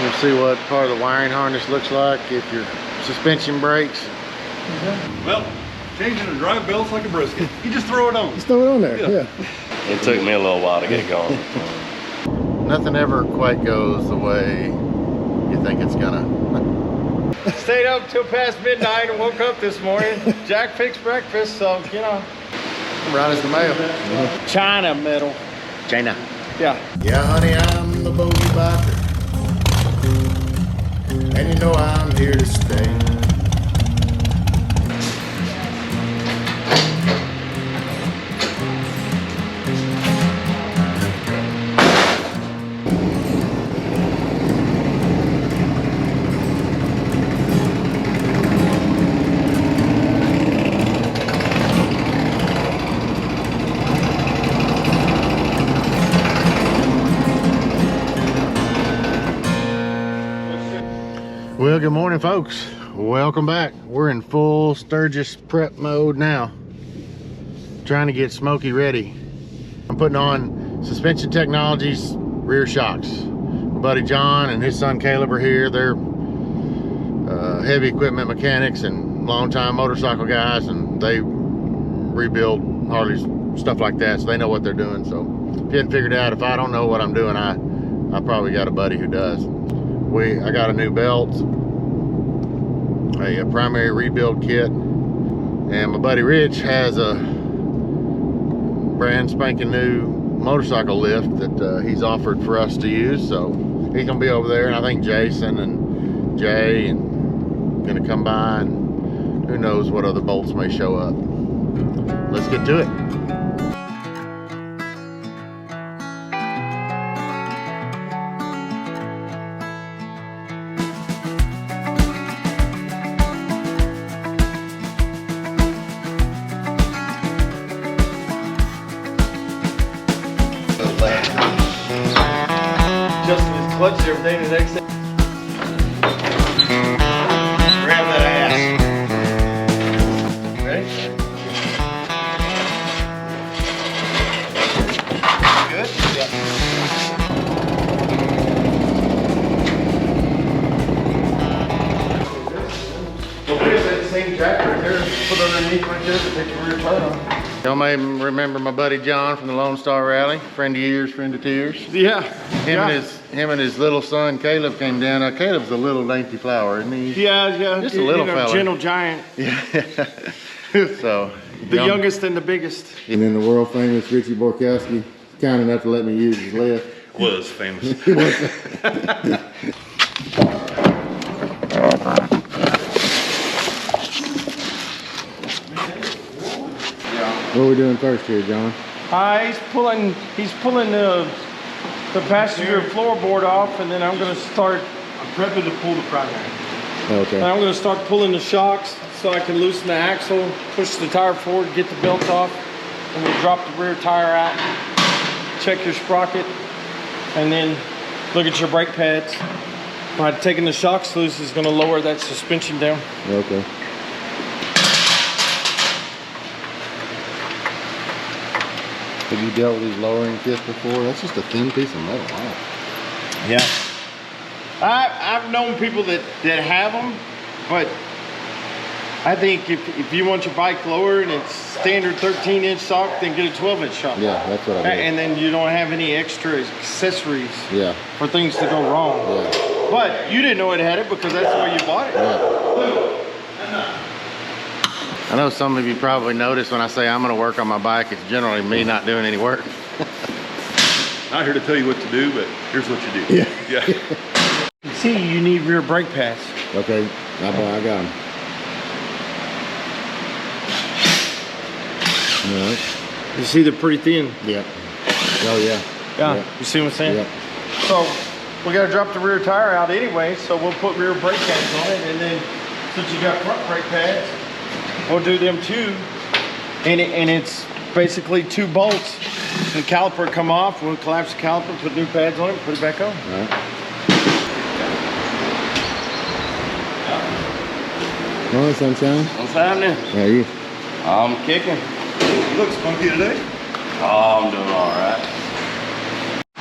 We'll see what part of the wiring harness looks like if your suspension breaks. Well, changing a drive belt's like a brisket. You just throw it on. Just throw it on there, yeah. It took me a little while to get going. Nothing ever quite goes the way you think it's gonna. Stayed up till past midnight and woke up this morning. Jack fixed breakfast, so, you know. Right as the mail. China metal. China. Yeah. Yeah, honey, I'm the bogey biker. And you know I'm here to stay. Well, good morning, folks. Welcome back. We're in full Sturgis prep mode now. Trying to get Smokey ready. I'm putting on Suspension Technologies rear shocks. My buddy John and his son Caleb are here. They're heavy equipment mechanics and longtime motorcycle guys, and they rebuild Harleys, stuff like that, so they know what they're doing. So if you hadn't figured out, if I don't know what I'm doing, I probably got a buddy who does. I got a new belt, a primary rebuild kit, and my buddy Rich has a brand spanking new motorcycle lift that he's offered for us to use. So he's gonna be over there, and I think Jason and Jay and gonna come by, and who knows what other bolts may show up. Let's get to it. Justin is clutching everything the next day. Grab that ass. Ready? Good? Yeah. Well, there's that same jack right there. Put underneath right there to take the rear tire off. Y'all may remember my buddy John from the Lone Star Rally. Friend of yours, friend of tears. Yeah. Him and his little son Caleb came down. Now Caleb's a little dainty flower, isn't he? Yeah. Just a little fella. Gentle giant. Yeah. So The youngest and the biggest. And then the world famous Richie Borkowski, kind enough to let me use his lift. Was famous. What are we doing first here, John? He's pulling the passenger floorboard off, and then I'm going to start. I'm prepping to pull the primary. Okay. And I'm going to start pulling the shocks so I can loosen the axle, push the tire forward, get the belt off, and we'll drop the rear tire out. Check your sprocket, and then look at your brake pads. By taking the shocks loose is going to lower that suspension down. Okay. Have you dealt with these lowering kits before? That's just a thin piece of metal. Wow. Yeah. I've known people that have them, but I think if you want your bike lower and it's standard 13-inch shock, then get a 12-inch shock. Yeah, that's what I did. And then you don't have any extra accessories for things to go wrong. Yeah. But you didn't know it had it because that's the way you bought it. Yeah. I know some of you probably notice when I say I'm going to work on my bike, it's generally me not doing any work. Not here to tell you what to do, but here's what you do. Yeah. See, you need rear brake pads. Okay, I got them. All right. You see they're pretty thin. Yep. Oh yeah. Yeah. You see what I'm saying? Yep. So we got to drop the rear tire out anyway, so we'll put rear brake pads on it, and then since you got front brake pads, we'll do them too. And it's basically 2 bolts. The caliper come off, we'll collapse the caliper, put new pads on it, put it back on. All right. Morning, sunshine. What's happening? How are you? I'm kicking. You look spunky today. Oh, I'm doing all right.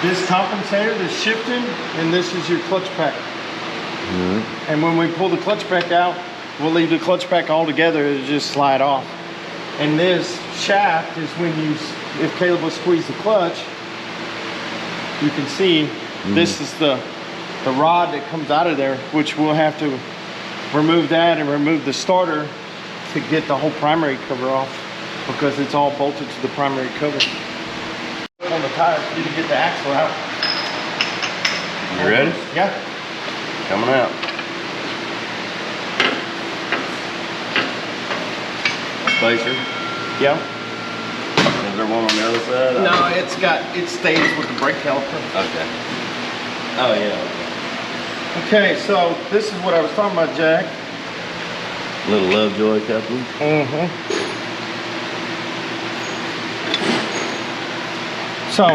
this compensator, this shifting, and this is your clutch pack. And when we pull the clutch pack out, we'll leave the clutch pack all together. It'll just slide off. And this shaft is when if Caleb will squeeze the clutch, you can see this is the rod that comes out of there, which we'll have to remove that and remove the starter to get the whole primary cover off, because it's all bolted to the primary cover. On the tires, you need to get the axle out. You ready? Yeah. Coming out. Spacer. Yeah. Is there one on the other side? No, it stays with the brake caliper. Okay. Oh yeah. Okay, so this is what I was talking about, Jack. Little Lovejoy coupling. So,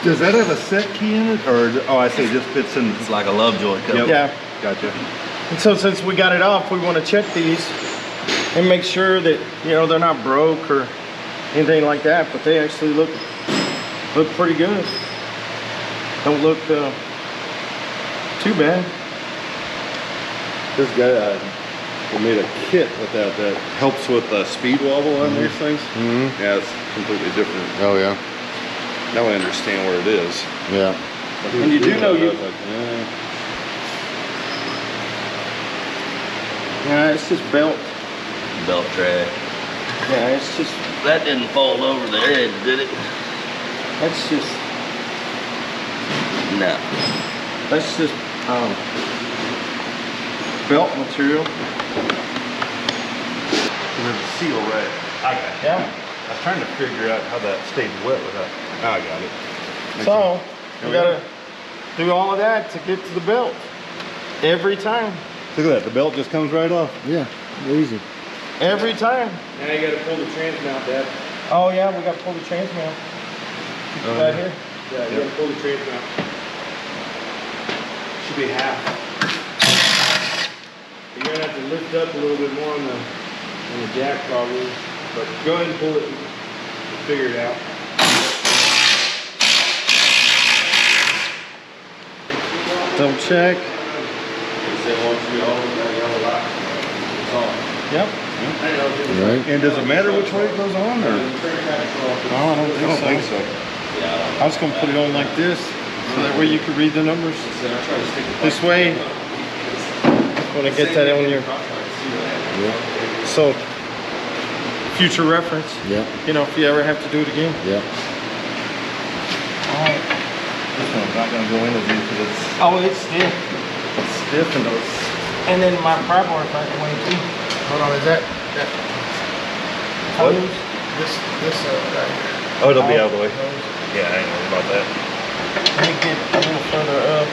Does that have a set key in it, or oh, I see, it just fits in? It's like a Lovejoy coupling. yeah. Gotcha. And so since we got it off, we want to check these and make sure that, you know, they're not broke or anything like that, but they actually look pretty good. Don't look too bad. This guy we made a kit with that helps with the speed wobble on these things. Yeah, it's completely different. Oh yeah. Now I understand where it is. Yeah. And you do know yeah, it's just belt. Belt track. Yeah, it's just, That didn't fold over the edge, did it? that's just No. belt material. And then the seal right. I got it. Yeah. I was trying to figure out how that stayed wet without. I got it. So, There we we gotta do all of that to get to the belt. Every time. Look at that. The belt just comes right off. Yeah. Easy. Every time. Now you gotta pull the trans mount, Dad. Oh yeah, we gotta pull the trans mount. Right here. Yeah, you gotta pull the trans mount. Should be half. You're gonna have to lift up a little bit more on the jack probably, but go ahead and pull it and figure it out. Double check. Yep. Right. And does it matter which way it goes on, or? No, I don't I don't think so. I was gonna put it on like this, so that way you can read the numbers. This way, when I get that on your, so future reference. Yeah. You know, if you ever have to do it again. Yeah. All right. This one's not gonna go in as easy because it's Oh, it's stiff. stiff and And then my pry bar's back away too. Hold on. Is that What? this right here? oh, it'll be out of the way. Yeah, I ain't worried about that. Let me get a little further up.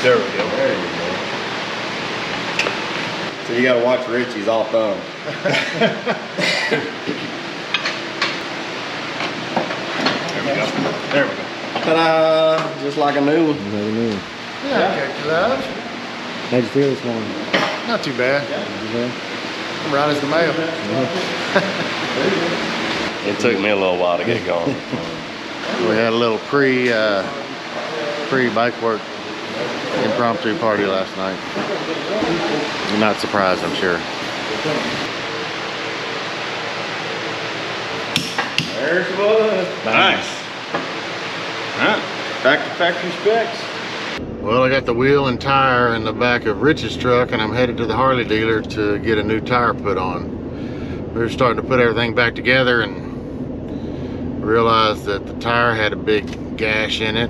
There we go. There you go. So you gotta watch Richie's all thumb. There we go. There we go. Ta-da! Just like a new one. Yeah. Okay, love. How'd you feel this morning? Not too bad. I'm right as the mail. It took me a little while to get going. We had a little pre bike work impromptu party last night. You're not surprised, I'm sure. There's one. Nice. Huh? Back to factory specs. Well, I got the wheel and tire in the back of Rich's truck, and I'm headed to the Harley dealer to get a new tire put on. We were starting to put everything back together and realized that the tire had a big gash in it.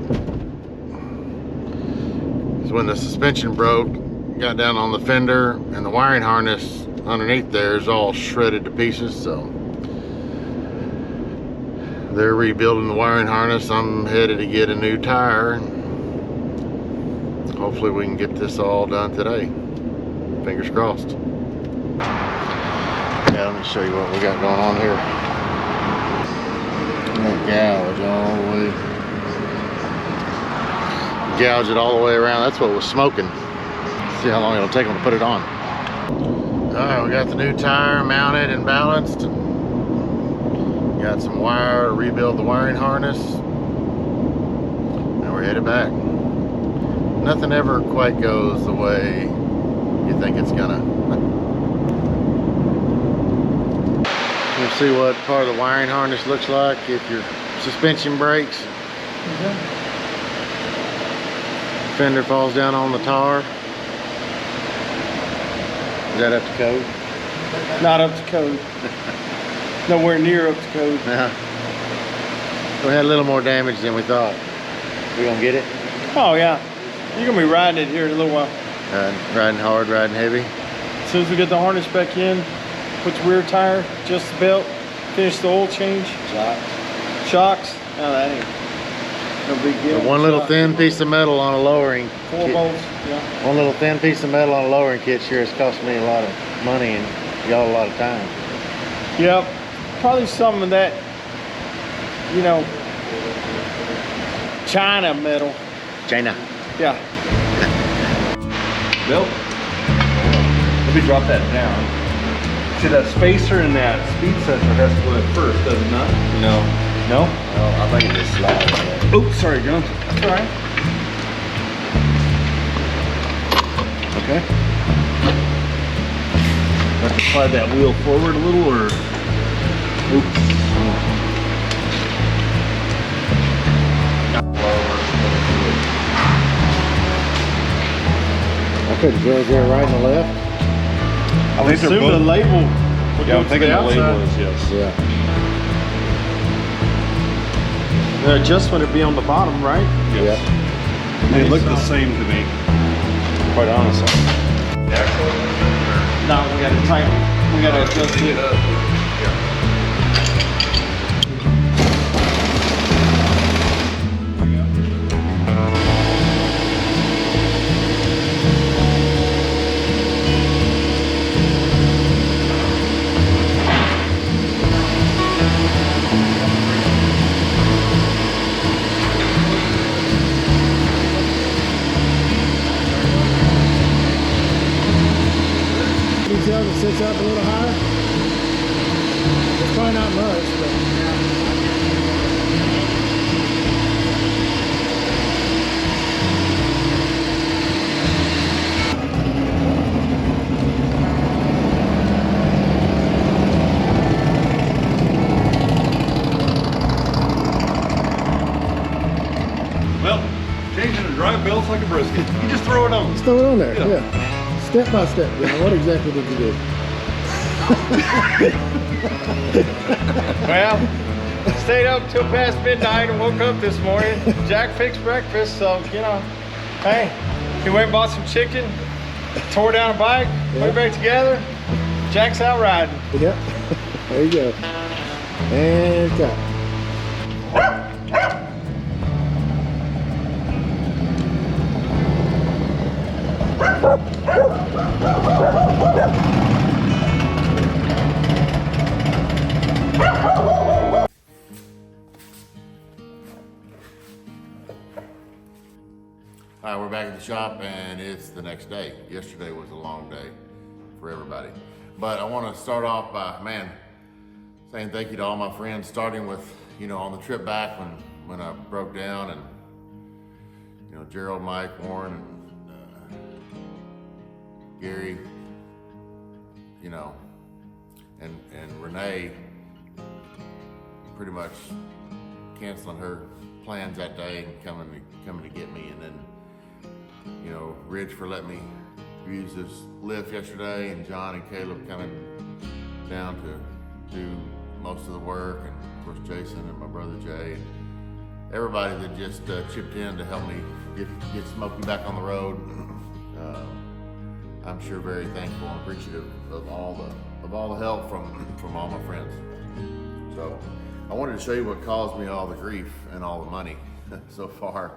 Because when the suspension broke, got down on the fender, and the wiring harness underneath there is all shredded to pieces, so they're rebuilding the wiring harness. I'm headed to get a new tire. Hopefully we can get this all done today. Fingers crossed. Yeah, let me show you what we got going on here. That gouge all the way. Gouge it all the way around. That's what was smoking. See how long it'll take them to put it on. All right, we got the new tire mounted and balanced. Got got some wire to rebuild the wiring harness, and we're headed back. Nothing ever quite goes the way you think it's gonna. We'll see what part of the wiring harness looks like if your suspension breaks. Fender falls down on the tar. Is that up to code? Not up to code. Nowhere near up to code. Yeah. We had a little more damage than we thought. We gonna get it? Oh yeah. You're gonna be riding it here in a little while. Riding hard, riding heavy. As soon as we get the harness back in, put the rear tire, adjust the belt, finish the oil change. Shocks. No, that ain't no big deal. One little thin piece of metal on a lowering. 4 bolts, yeah. One little thin piece of metal on a lowering kit sure has cost me a lot of money and y'all a lot of time. Yep. Probably some of that, you know, China metal. China. Yeah. Bill, let me drop that down. See, that spacer and that speed sensor has to go in first, does it not? No. No? Well, I think it just slides. Oops, sorry, John. That's all right. Okay. Have to slide that wheel forward a little, or? Oops. Okay, the girls there right and the left. I think they're Assume both. the label. Yeah, I'm thinking the label is, yes. Yeah. The adjustment would be on the bottom, right? Yes. They look the same to me, quite honestly. No, we got to tighten. We got to adjust it. Detail that sits up a little higher. It's probably not much, but Well, changing the drive belts like a brisket. You just throw it on. just throw it on there. Yeah. Yeah. Step by step. Yeah. What exactly did you do? Well, stayed up till past midnight and woke up this morning. Jack fixed breakfast, so, you know, hey, he went and bought some chicken, tore down a bike, put it back together. Jack's out riding. Yeah. There you go. And cut. All right, we're back at the shop and it's the next day. Yesterday was a long day for everybody. But I want to start off by, saying thank you to all my friends, starting with, on the trip back when I broke down, and, Gerald, Mike, Warren, and Gary, and Renee pretty much canceling her plans that day and coming to get me, and then Rich for letting me use this lift yesterday, and John and Caleb coming down to do most of the work, and of course Jason and my brother Jay, and everybody that just chipped in to help me get Smokey back on the road. I'm sure very thankful and appreciative of all the help from all my friends. So I wanted to show you what caused me all the grief and all the money so far.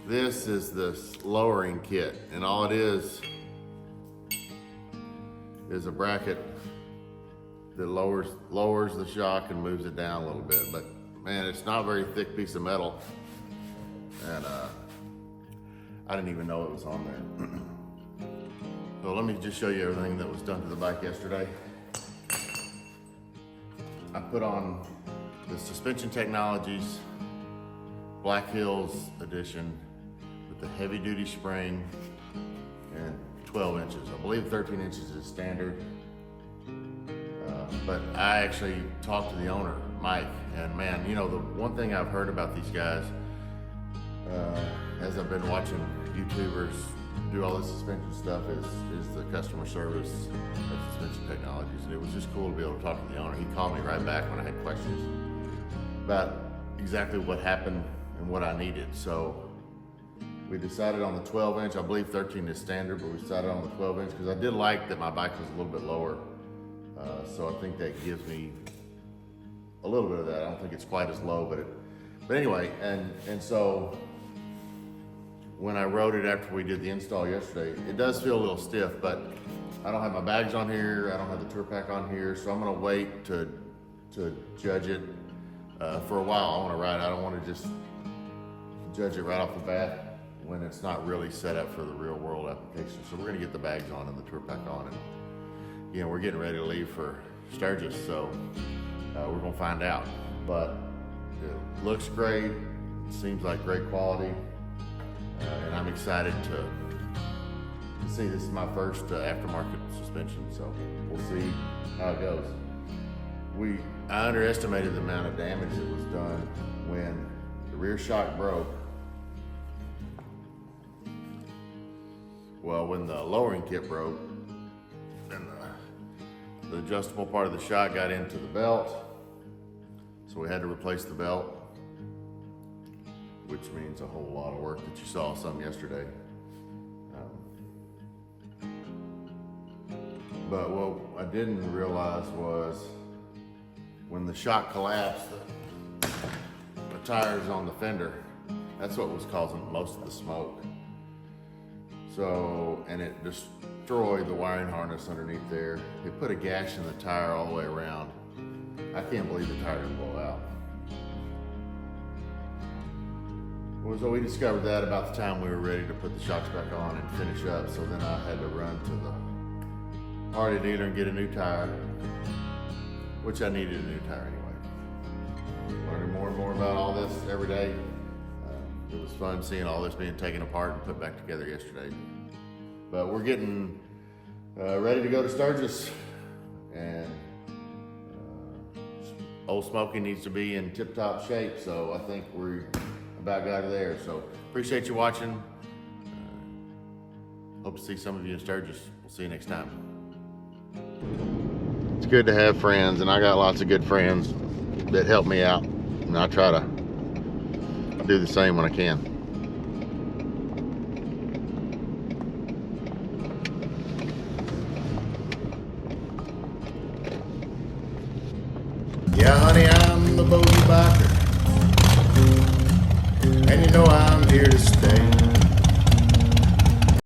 This is this lowering kit, and all it is a bracket that lowers the shock and moves it down a little bit. But man, it's not a very thick piece of metal, and I didn't even know it was on there. So let me just show you everything that was done to the bike yesterday. I put on the Suspension Technologies Black Hills edition with the heavy duty spring and 12 inches. I believe 13 inches is standard. But I actually talked to the owner, Mike, and man, you know, the one thing I've heard about these guys, as I've been watching YouTubers do all this suspension stuff, is the customer service of Suspension Technologies. And it was just cool to be able to talk to the owner. He called me right back when I had questions about exactly what happened and what I needed. So we decided on the 12 inch, I believe 13 is standard, but we decided on the 12 inch because I did like that my bike was a little bit lower. So I think that gives me a little bit of that. I don't think it's quite as low, but anyway, and so when I rode it after we did the install yesterday, it does feel a little stiff, but I don't have my bags on here, I don't have the tour pack on here, so I'm gonna wait to judge it for a while. I wanna ride it. I don't wanna just judge it right off the bat when it's not really set up for the real world application. So we're gonna get the bags on and the tour pack on, and you know, we're getting ready to leave for Sturgis, so we're gonna find out. But it looks great, it seems like great quality, and I'm excited to see. This is my first aftermarket suspension, so we'll see how it goes. I underestimated the amount of damage that was done when the rear shock broke. Well, when the lowering kit broke, and the adjustable part of the shock got into the belt, so we had to replace the belt, which means a whole lot of work that you saw some yesterday. But what I didn't realize was when the shock collapsed, the tires on the fender, that's what was causing most of the smoke. So, and it destroyed the wiring harness underneath there. It put a gash in the tire all the way around. I can't believe the tire didn't blow out. So we discovered that about the time we were ready to put the shocks back on and finish up. So then I had to run to the Harley dealer and get a new tire, which I needed a new tire anyway. Learning more and more about all this every day. It was fun seeing all this being taken apart and put back together yesterday. But we're getting ready to go to Sturgis, and Old Smoky needs to be in tip-top shape, so I think we're about got it there. So appreciate you watching. Hope to see some of you in Sturgis. We'll see you next time. It's good to have friends, and I got lots of good friends that help me out, and I try to do the same when I can. Yeah, honey, I'm the bogey biker, and you know I'm here to stay.